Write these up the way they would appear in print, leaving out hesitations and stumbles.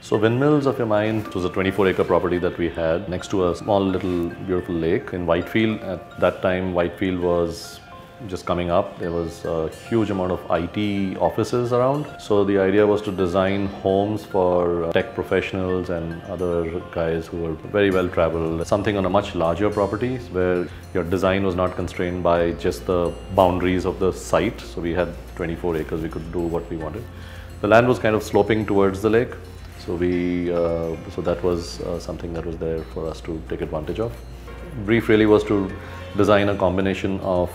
So Windmills of Your Mind was a 24-acre property that we had next to a small little beautiful lake in Whitefield. At that time, Whitefield was just coming up. There was a huge amount of IT offices around. So the idea was to design homes for tech professionals and other guys who were very well traveled. Something on a much larger property where your design was not constrained by just the boundaries of the site. So we had 24 acres, we could do what we wanted. The land was kind of sloping towards the lake. So that was something that was there for us to take advantage of. Brief really was to design a combination of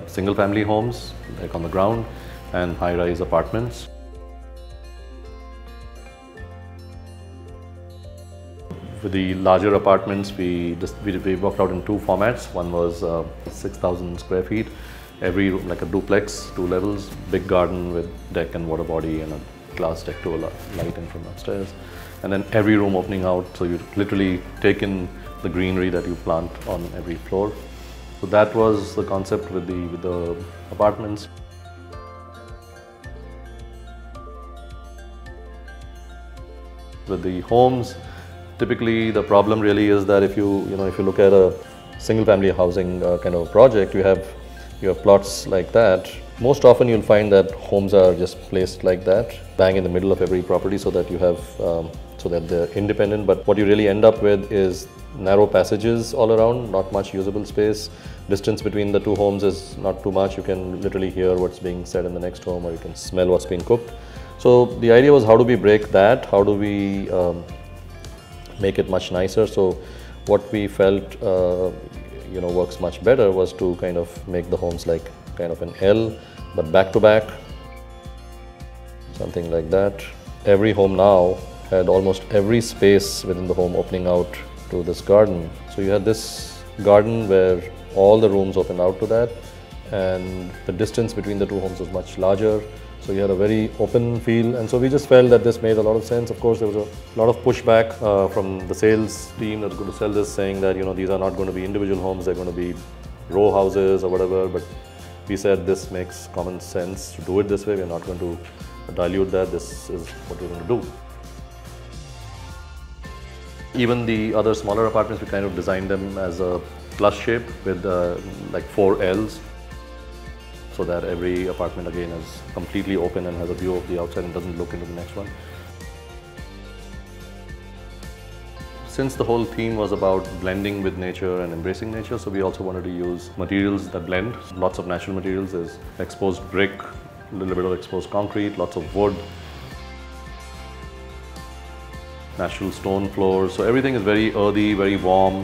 single-family homes, like on the ground, and high-rise apartments. With the larger apartments, we worked out in two formats. One was 6,000 square feet, every room like a duplex, 2 levels, big garden with deck and water body and a glass deck to a light in from upstairs, and then every room opening out, so you literally take in the greenery that you plant on every floor. So that was the concept with the apartments. With the homes, typically the problem really is that if you look at a single family housing kind of a project, you have plots like that. Most often you'll find that homes are just placed like that, bang in the middle of every property, so that you have so that they're independent. But what you really end up with is narrow passages all around, not much usable space. Distance between the two homes is not too much. You can literally hear what's being said in the next home, or you can smell what's being cooked. So the idea was, how do we break that? How do we make it much nicer? So what we felt works much better was to kind of make the homes like kind of an L, but back to back, something like that. Every home now had almost every space within the home opening out to this garden. So you had this garden where all the rooms opened out to that, and the distance between the two homes was much larger. So you had a very open feel, and so we just felt that this made a lot of sense. Of course, there was a lot of pushback from the sales team that was going to sell this, saying that these are not going to be individual homes, they're going to be row houses or whatever. But we said this makes common sense to do it this way. We're not going to dilute that. This is what we're going to do. Even the other smaller apartments, we kind of designed them as a plus shape with like 4 Ls, so that every apartment again is completely open and has a view of the outside and doesn't look into the next one. Since the whole theme was about blending with nature and embracing nature, so we also wanted to use materials that blend. Lots of natural materials. There's exposed brick, a little bit of exposed concrete, lots of wood, natural stone floors. So everything is very earthy, very warm,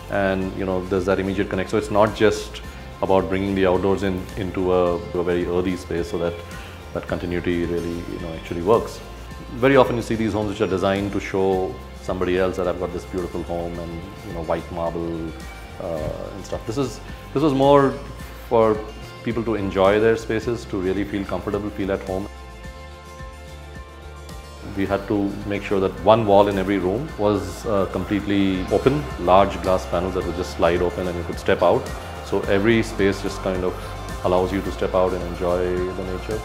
and there's that immediate connect. So it's not just about bringing the outdoors into a very earthy space, so that continuity really actually works. Very often you see these homes which are designed to show somebody else that I've got this beautiful home and white marble and stuff. This was more for people to enjoy their spaces, to really feel comfortable, feel at home. We had to make sure that one wall in every room was completely open, large glass panels that would just slide open and you could step out. So every space just kind of allows you to step out and enjoy the nature.